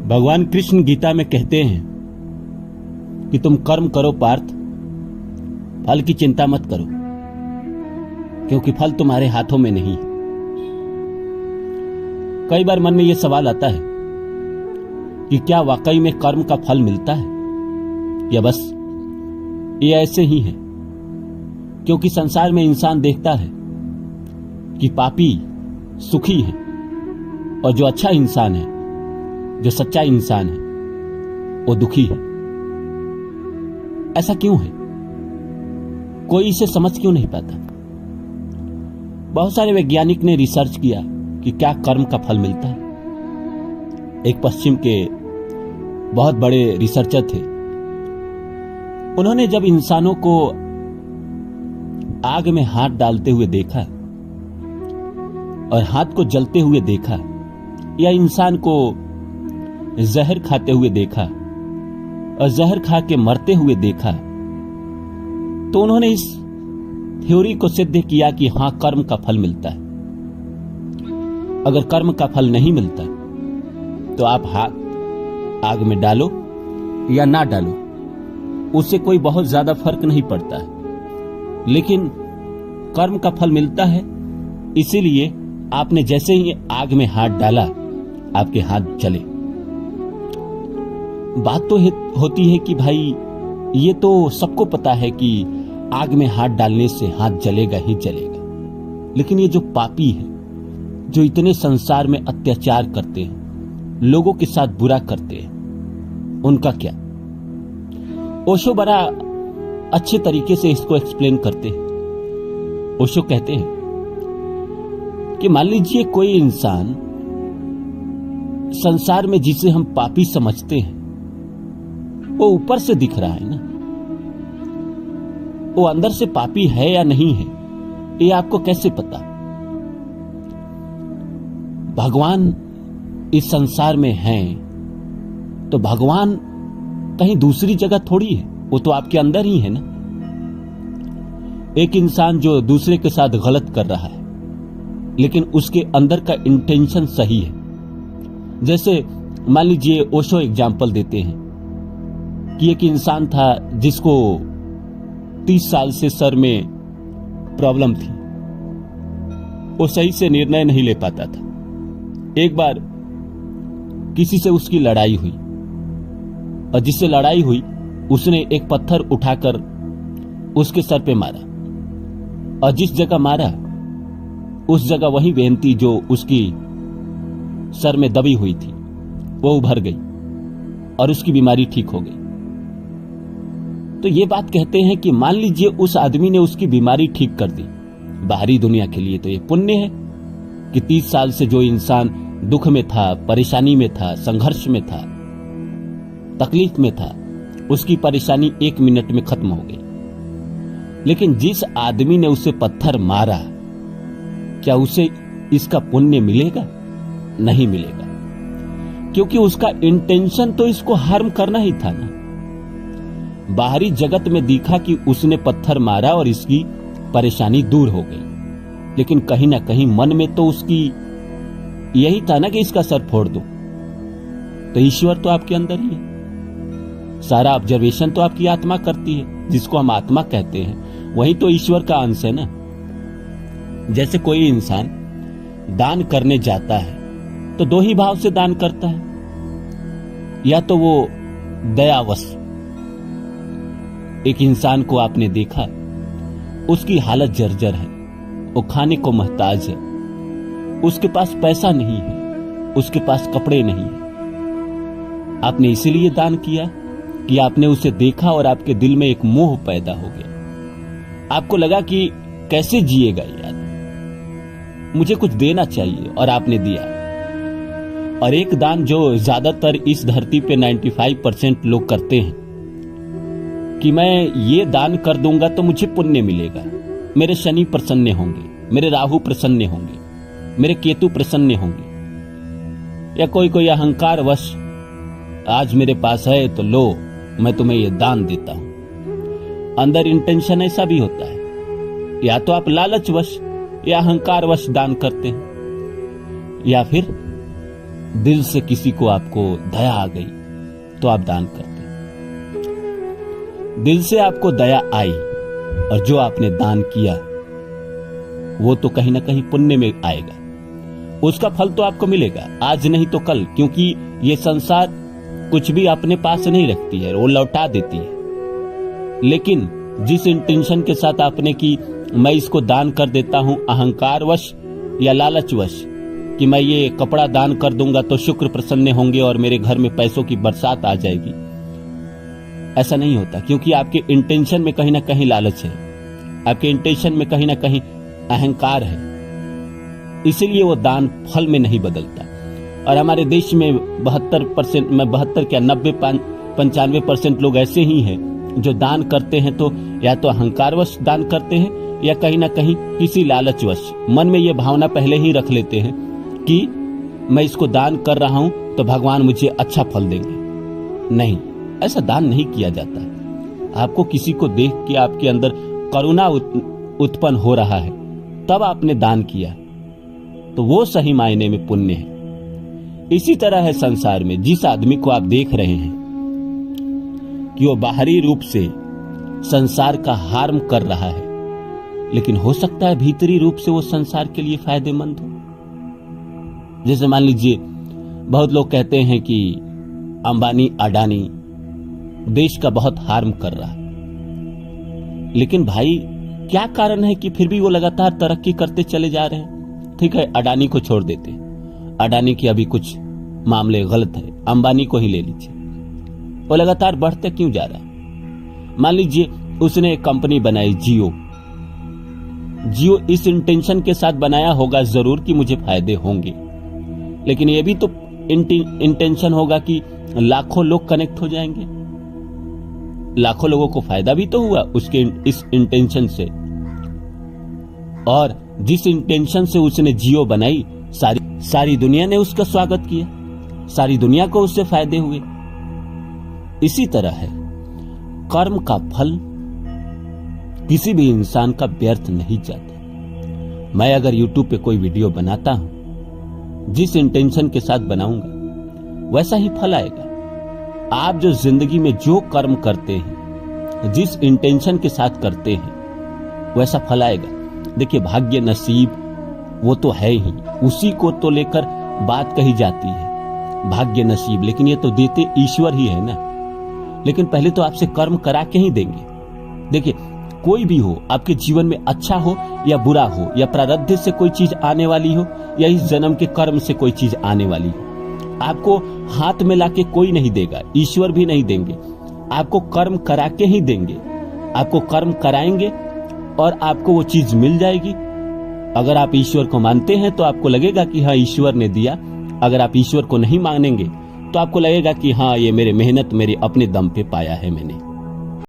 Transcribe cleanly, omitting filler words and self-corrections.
भगवान कृष्ण गीता में कहते हैं कि तुम कर्म करो पार्थ, फल की चिंता मत करो, क्योंकि फल तुम्हारे हाथों में नहीं है। कई बार मन में यह सवाल आता है कि क्या वाकई में कर्म का फल मिलता है, या बस ये ऐसे ही है। क्योंकि संसार में इंसान देखता है कि पापी सुखी है और जो अच्छा इंसान है, जो सच्चा इंसान है, वो दुखी है। ऐसा क्यों है? कोई इसे समझ क्यों नहीं पाता? बहुत सारे वैज्ञानिक ने रिसर्च किया कि क्या कर्म का फल मिलता है। एक पश्चिम के बहुत बड़े रिसर्चर थे। उन्होंने जब इंसानों को आग में हाथ डालते हुए देखा और हाथ को जलते हुए देखा, या इंसान को जहर खाते हुए देखा और जहर खा के मरते हुए देखा, तो उन्होंने इस थ्योरी को सिद्ध किया कि हां, कर्म का फल मिलता है। अगर कर्म का फल नहीं मिलता तो आप हाथ आग में डालो या ना डालो, उससे कोई बहुत ज्यादा फर्क नहीं पड़ता है। लेकिन कर्म का फल मिलता है, इसीलिए आपने जैसे ही आग में हाथ डाला, आपके हाथ जले। बात तो होती है कि भाई ये तो सबको पता है कि आग में हाथ डालने से हाथ जलेगा ही जलेगा। लेकिन ये जो पापी है, जो इतने संसार में अत्याचार करते हैं, लोगों के साथ बुरा करते हैं, उनका क्या? ओशो बड़ा अच्छे तरीके से इसको एक्सप्लेन करते हैं। ओशो कहते हैं कि मान लीजिए कोई इंसान संसार में जिसे हम पापी समझते हैं, वो ऊपर से दिख रहा है ना, वो अंदर से पापी है या नहीं है, ये आपको कैसे पता? भगवान इस संसार में हैं, तो भगवान कहीं दूसरी जगह थोड़ी है, वो तो आपके अंदर ही है ना। एक इंसान जो दूसरे के साथ गलत कर रहा है, लेकिन उसके अंदर का इंटेंशन सही है। जैसे मान लीजिए ओशो एग्जाम्पल देते हैं कि एक इंसान था जिसको 30 साल से सर में प्रॉब्लम थी, वो सही से निर्णय नहीं ले पाता था। एक बार किसी से उसकी लड़ाई हुई, और जिससे लड़ाई हुई उसने एक पत्थर उठाकर उसके सर पे मारा, और जिस जगह मारा उस जगह वही वेन थी जो उसकी सर में दबी हुई थी, वो उभर गई और उसकी बीमारी ठीक हो गई। तो ये बात कहते हैं कि मान लीजिए उस आदमी ने उसकी बीमारी ठीक कर दी। बाहरी दुनिया के लिए तो ये पुण्य है कि 30 साल से जो इंसान दुख में था, परेशानी में था, संघर्ष में था, तकलीफ में था, उसकी परेशानी 1 मिनट में खत्म हो गई। लेकिन जिस आदमी ने उसे पत्थर मारा, क्या उसे इसका पुण्य मिलेगा? नहीं मिलेगा, क्योंकि उसका इंटेंशन तो इसको हार्म करना ही था ना। बाहरी जगत में दिखा कि उसने पत्थर मारा और इसकी परेशानी दूर हो गई, लेकिन कहीं ना कहीं मन में तो उसकी यही था ना कि इसका सर फोड़ दो। तो ईश्वर तो आपके अंदर ही है, सारा ऑब्जर्वेशन तो आपकी आत्मा करती है, जिसको हम आत्मा कहते हैं, वही तो ईश्वर का अंश है ना। जैसे कोई इंसान दान करने जाता है तो 2 ही भाव से दान करता है, या तो वो दयावश, एक इंसान को आपने देखा उसकी हालत जर्जर है, वो खाने को मोहताज है, उसके पास पैसा नहीं है, उसके पास कपड़े नहीं है, आपने इसीलिए दान किया कि आपने उसे देखा और आपके दिल में एक मोह पैदा हो गया। आपको लगा कि कैसे जिएगा यार, मुझे कुछ देना चाहिए, और आपने दिया। और एक दान जो ज्यादातर इस धरती पे 95% लोग करते हैं कि मैं ये दान कर दूंगा तो मुझे पुण्य मिलेगा, मेरे शनि प्रसन्न होंगे, मेरे राहु प्रसन्न होंगे, मेरे केतु प्रसन्न होंगे। या कोई अहंकार वश आज मेरे पास है तो लो, मैं तुम्हें ये दान देता हूं। अंदर इंटेंशन ऐसा भी होता है, या तो आप लालचवश या अहंकारवश दान करते हैं, या फिर दिल से किसी को आपको दया आ गई तो आप दान करते हैं। दिल से आपको दया आई और जो आपने दान किया वो तो कहीं ना कहीं पुण्य में आएगा, उसका फल तो आपको मिलेगा, आज नहीं तो कल, क्योंकि ये संसार कुछ भी अपने पास नहीं रखती है, वो लौटा देती है। लेकिन जिस इंटेंशन के साथ आपने कि मैं इसको दान कर देता हूं अहंकारवश या लालचवश कि मैं ये कपड़ा दान कर दूंगा तो शुक्र प्रसन्न होंगे और मेरे घर में पैसों की बरसात आ जाएगी, ऐसा नहीं होता, क्योंकि आपके इंटेंशन में कहीं ना कहीं लालच है, आपके इंटेंशन में कहीं ना कहीं अहंकार है, इसलिए वो दान फल में नहीं बदलता। और हमारे देश में 72% में 72 क्या 90-95% लोग ऐसे ही हैं जो दान करते हैं तो या तो अहंकारवश दान करते हैं या कहीं ना कहीं किसी लालचवश मन में ये भावना पहले ही रख लेते हैं कि मैं इसको दान कर रहा हूं तो भगवान मुझे अच्छा फल देंगे। नहीं, ऐसा दान नहीं किया जाता है। आपको किसी को देख के आपके अंदर करुणा उत्पन्न हो रहा है तब आपने दान किया तो वो सही मायने में पुण्य है। इसी तरह है संसार में, जिस आदमी को आप देख रहे हैं कि वो बाहरी रूप से संसार का हार्म कर रहा है, लेकिन हो सकता है भीतरी रूप से वो संसार के लिए फायदेमंद हो। जैसे मान लीजिए बहुत लोग कहते हैं कि अंबानी अडानी देश का बहुत हार्म कर रहा है, लेकिन भाई क्या कारण है कि फिर भी वो लगातार तरक्की करते चले जा रहे हैं। ठीक है, अडानी को छोड़ देते हैं, अडानी की अभी कुछ मामले गलत है, अंबानी को ही ले लीजिए, वो लगातार बढ़ते क्यों जा रहा है। मान लीजिए उसने एक कंपनी बनाई जियो इस इंटेंशन के साथ बनाया होगा जरूर कि मुझे फायदे होंगे, लेकिन ये भी तो इंटेंशन होगा कि लाखों लोग कनेक्ट हो जाएंगे, लाखों लोगों को फायदा भी तो हुआ उसके इस इंटेंशन से। और जिस इंटेंशन से उसने जियो बनाई सारी दुनिया ने उसका स्वागत किया, सारी दुनिया को उससे फायदे हुए। इसी तरह है, कर्म का फल किसी भी इंसान का व्यर्थ नहीं जाता। मैं अगर YouTube पे कोई वीडियो बनाता हूं, जिस इंटेंशन के साथ बनाऊंगा वैसा ही फल आएगा। आप जो जिंदगी में जो कर्म करते हैं, जिस इंटेंशन के साथ करते हैं वैसा फल आएगा। देखिए, भाग्य नसीब वो तो है ही, उसी को तो लेकर बात कही जाती है, भाग्य नसीब, लेकिन ये तो देते ईश्वर ही है ना। लेकिन पहले तो आपसे कर्म करा के ही देंगे। देखिए, कोई भी हो आपके जीवन में, अच्छा हो या बुरा हो, या प्रारब्ध से कोई चीज आने वाली हो या इस जन्म के कर्म से कोई चीज आने वाली हो, आपको हाथ में लाके कोई नहीं देगा, ईश्वर भी नहीं देंगे, आपको कर्म करा के ही देंगे। आपको कर्म कराएंगे और आपको वो चीज मिल जाएगी। अगर आप ईश्वर को मानते हैं तो आपको लगेगा कि हाँ ईश्वर ने दिया, अगर आप ईश्वर को नहीं मानेंगे तो आपको लगेगा कि हाँ ये मेरे मेहनत मेरे अपने दम पे पाया है मैंने।